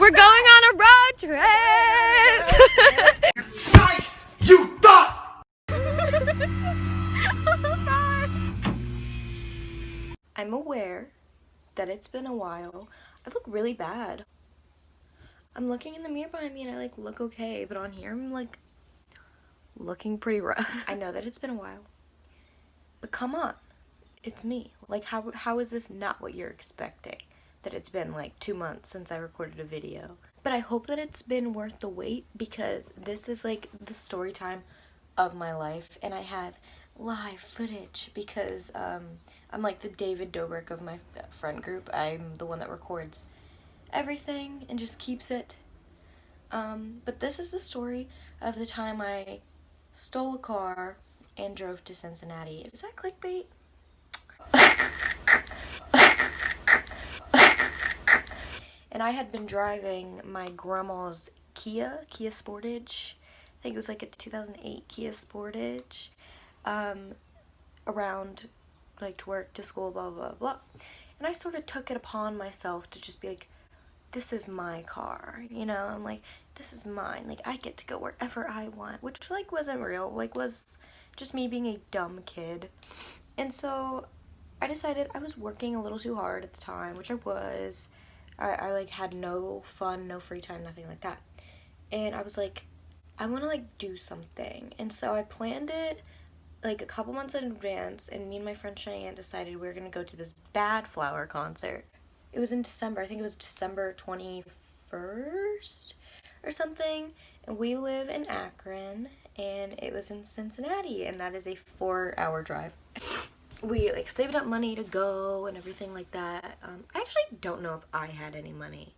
We're going on a road trip. Psych! You thought! I'm aware that it's been a while. I look really bad. I'm looking in the mirror behind me and I like look okay, but on here I'm like looking pretty rough. I know that it's been a while, but come on, it's me. Like how is this not what you're expecting? That it's been like 2 months since I recorded a video. But I hope that it's been worth the wait, because this is like the story time of my life and I have live footage because I'm like the David Dobrik of my friend group. I'm the one that records everything and just keeps it. But this is the story of the time I stole a car and drove to Cincinnati. Is that clickbait? And I had been driving my grandma's Kia Sportage. I think it was like a 2008 Kia Sportage, around like to work, to school, blah, blah, blah. And I sort of took it upon myself to just be like, this is my car, you know? I'm like, this is mine. Like, I get to go wherever I want, which like wasn't real, like was just me being a dumb kid. And so I decided I was working a little too hard at the time, which I was. I like had no fun, no free time, nothing like that. And I was like, I want to like do something. And so I planned it like a couple months in advance, and me and my friend Cheyenne decided we were going to go to this Bad Flower concert. It was in December. I think it was December 21st or something. And we live in Akron, and it was in Cincinnati, and that is a 4-hour drive. We like saved up money to go and everything like that. I actually don't know if I had any money.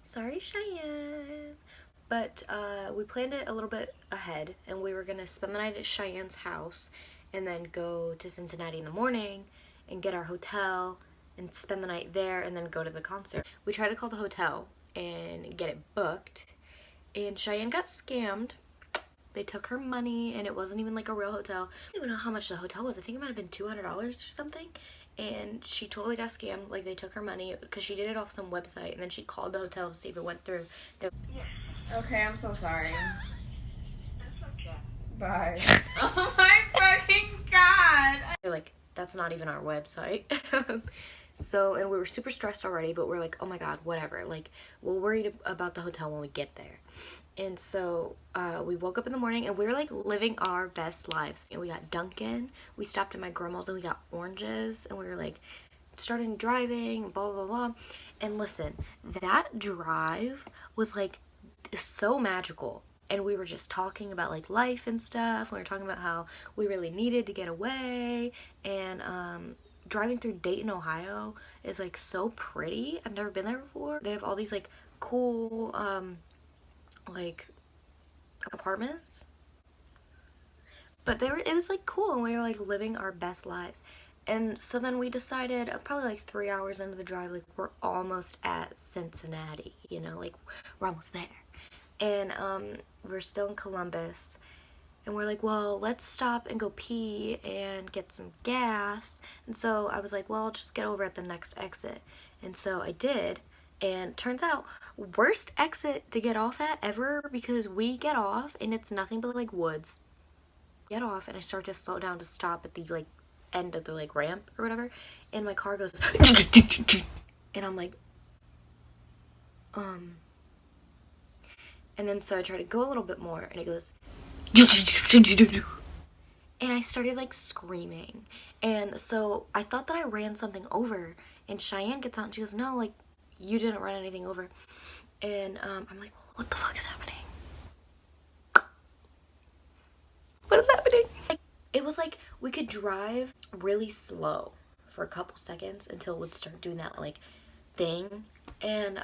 Sorry, Cheyenne. But we planned it a little bit ahead, and we were gonna spend the night at Cheyenne's house and then go to Cincinnati in the morning and get our hotel and spend the night there and then go to the concert. We tried to call the hotel and get it booked, and Cheyenne got scammed. They took her money, and it wasn't even like a real hotel. I don't even know how much the hotel was. I think it might have been $200 or something. And she totally got scammed. Like, they took her money because she did it off some website, and then she called the hotel to see if it went through. Okay, I'm so sorry. That's okay. Bye. Oh my fucking god! They're like, that's not even our website. So, and we were super stressed already, but we're like, oh my god, whatever. Like, we'll worry about the hotel when we get there. And so we woke up in the morning, and we were like living our best lives. And we got Dunkin', we stopped at my grandma's, and we got oranges, and we were like starting driving, blah blah blah. And listen, that drive was like so magical. And we were just talking about like life and stuff. We were talking about how we really needed to get away. And driving through Dayton, Ohio is like so pretty. I've never been there before. They have all these like cool like apartments, but it was like cool, and we were like living our best lives. And so then we decided, probably like 3 hours into the drive, like we're almost at Cincinnati, you know, like we're almost there. And we're still in Columbus, and we're like, well, let's stop and go pee and get some gas. And so I was like, well, I'll just get over at the next exit. And so I did. And turns out, worst exit to get off at ever, because we get off and it's nothing but like woods. Get off and I start to slow down to stop at the like end of the like ramp or whatever, and my car goes and I'm like, and then so I try to go a little bit more, and it goes and I started like screaming. And so I thought that I ran something over, and Cheyenne gets out and she goes, no, like, you didn't run anything over. And I'm like, well, what the fuck is happening? What is happening? Like, it was like we could drive really slow for a couple seconds until it would start doing that like thing. And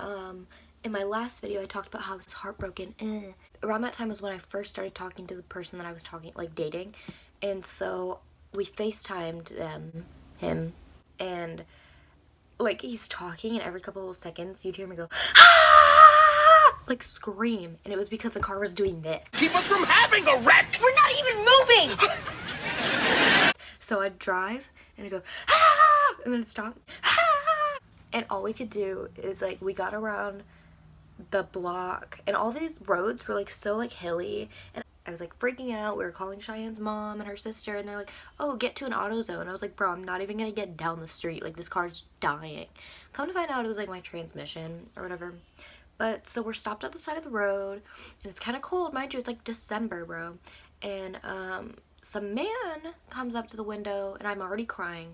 in my last video I talked about how I was heartbroken. Around that time was when I first started talking to the person that I was dating. And so we FaceTimed him, and like he's talking, and every couple of seconds you'd hear me go, ah! Like scream. And it was because the car was doing this. Keep us from having a wreck! We're not even moving! So I'd drive and it go, ah! And then it stopped, ah! And all we could do is like, we got around the block, and all these roads were like so like hilly, and I was like freaking out. We were calling Cheyenne's mom and her sister, and they're like, oh, get to an auto zone. I was like, bro, I'm not even gonna get down the street, like this car's dying. Come to find out, it was like my transmission or whatever. But so we're stopped at the side of the road, and it's kind of cold, mind you, it's like December, bro. And some man comes up to the window, and I'm already crying,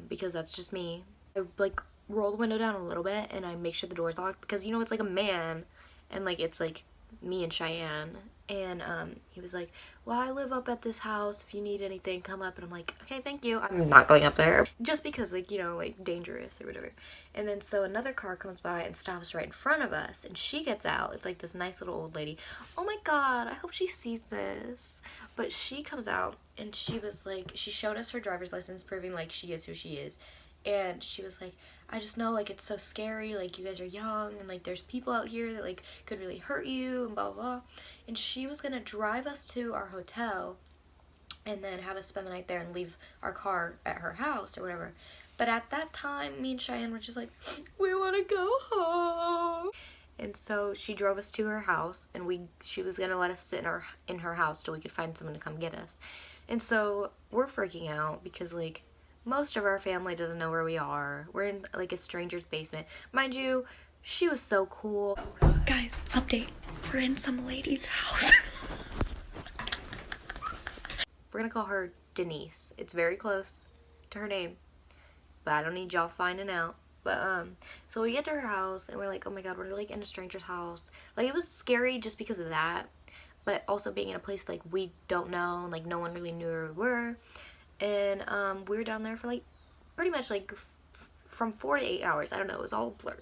because that's just me. I like roll the window down a little bit, and I make sure the door's locked, because you know it's like a man, and like it's like me and Cheyenne. And he was like, well, I live up at this house, if you need anything, come up. And I'm like, okay, thank you, I'm not going up there, just because, like, you know, like dangerous or whatever. And then so another car comes by and stops right in front of us, and she gets out. It's like this nice little old lady. Oh my god, I hope she sees this. But she comes out, and she was like, she showed us her driver's license proving like she is who she is. And she was like, I just know, like, it's so scary, like, you guys are young, and like there's people out here that like could really hurt you, and blah blah blah. And she was gonna drive us to our hotel and then have us spend the night there and leave our car at her house or whatever. But at that time, me and Cheyenne were just like, we want to go home. And so she drove us to her house, and she was gonna let us sit in her house till we could find someone to come get us. And so we're freaking out because like most of our family doesn't know where we are. We're in like a stranger's basement. Mind you, she was so cool. Guys, update. We're in some lady's house. We're gonna call her Denise. It's very close to her name, but I don't need y'all finding out. But so we get to her house, and we're like, oh my god, we're like in a stranger's house. Like, it was scary just because of that, but also being in a place like we don't know, like no one really knew where we were. And we were down there for like pretty much like from 4 to 8 hours. I don't know, it was all a blur.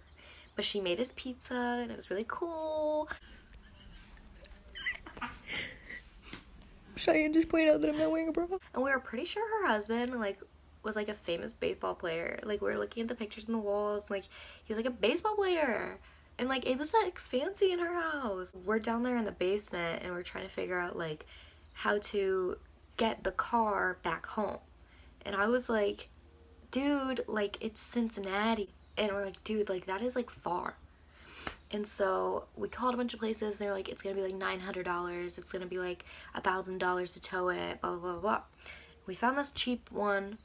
But she made us pizza, and it was really cool. Cheyenne just pointed out that I'm not wearing a bra. And we were pretty sure her husband like was like a famous baseball player. Like, we were looking at the pictures on the walls, and like he was like a baseball player, and like it was like fancy in her house. We're down there in the basement, and we're trying to figure out like how to get the car back home. And I was like, dude, like it's Cincinnati. And we're like, dude, like that is like far. And so we called a bunch of places, and they're like, it's gonna be like $900, it's gonna be like $1,000 to tow it, blah blah blah blah. We found this cheap one.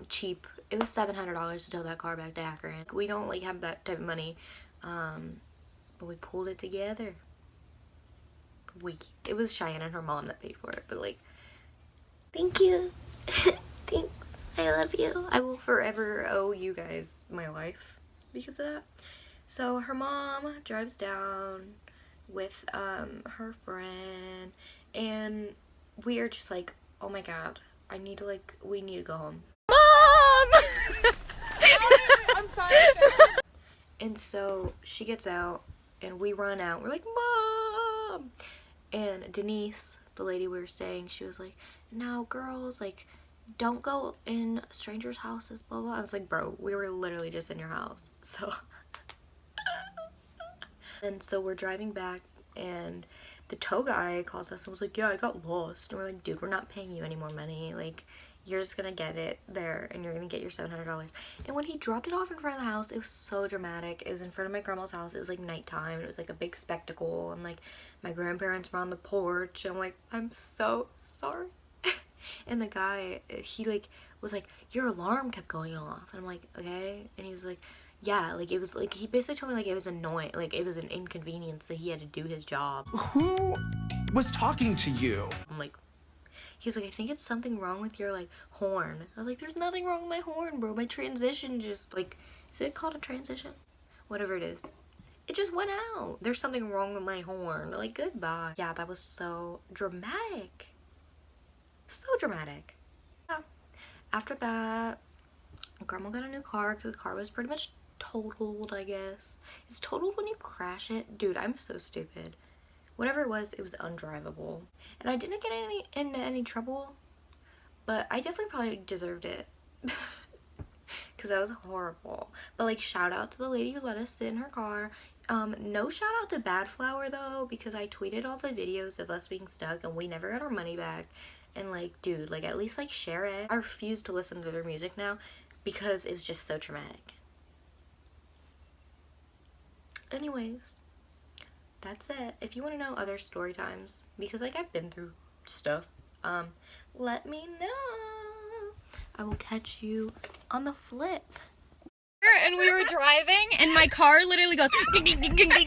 Cheap, it was $700 to tow that car back to Akron. We don't like have that type of money, but we pulled it together. It was Cheyenne and her mom that paid for it, but like, thank you. Thanks, I love you. I will forever owe you guys my life because of that. So her mom drives down with her friend, and we are just like, oh my god, we need to go home. Mom! I'm sorry. And so she gets out, and we run out. We're like, Mom! And Denise, the lady we were staying, she was like, now girls, like, don't go in strangers' houses, blah blah. I was like, bro, we were literally just in your house. So and so we're driving back, and the tow guy calls us and was like, yeah, I got lost. And we're like, dude, we're not paying you any more money. Like, you're just gonna get it there, and you're gonna get your $700. And when he dropped it off in front of the house, it was so dramatic. It was in front of my grandma's house. It was like nighttime, and it was like a big spectacle, and like my grandparents were on the porch, and I'm like, I'm so sorry. And the guy, he like was like, your alarm kept going off, and I'm like, okay. And he was like, yeah, like it was like, he basically told me like it was annoying, like it was an inconvenience that he had to do his job. Who was talking to you? I'm like, he was like, I think it's something wrong with your like horn. I was like, there's nothing wrong with my horn, bro. My transition just like, is it called a transition? Whatever it is. It just went out. There's something wrong with my horn. Like, goodbye. Yeah, that was so dramatic. So dramatic. Yeah. After that, grandma got a new car because the car was pretty much totaled, I guess. It's totaled when you crash it. Dude, I'm so stupid. Whatever it was undrivable. And I didn't get into any trouble, but I definitely probably deserved it. Because that was horrible. But like, shout out to the lady who let us sit in her car. No shout out to Bad Flower though, because I tweeted all the videos of us being stuck and we never got our money back. And like, dude, like at least like share it. I refuse to listen to their music now because it was just so traumatic. Anyways, that's it. If you want to know other story times, because like I've been through stuff, let me know. I will catch you on the flip. And we were driving, and my car literally goes ding, ding, ding, ding, ding.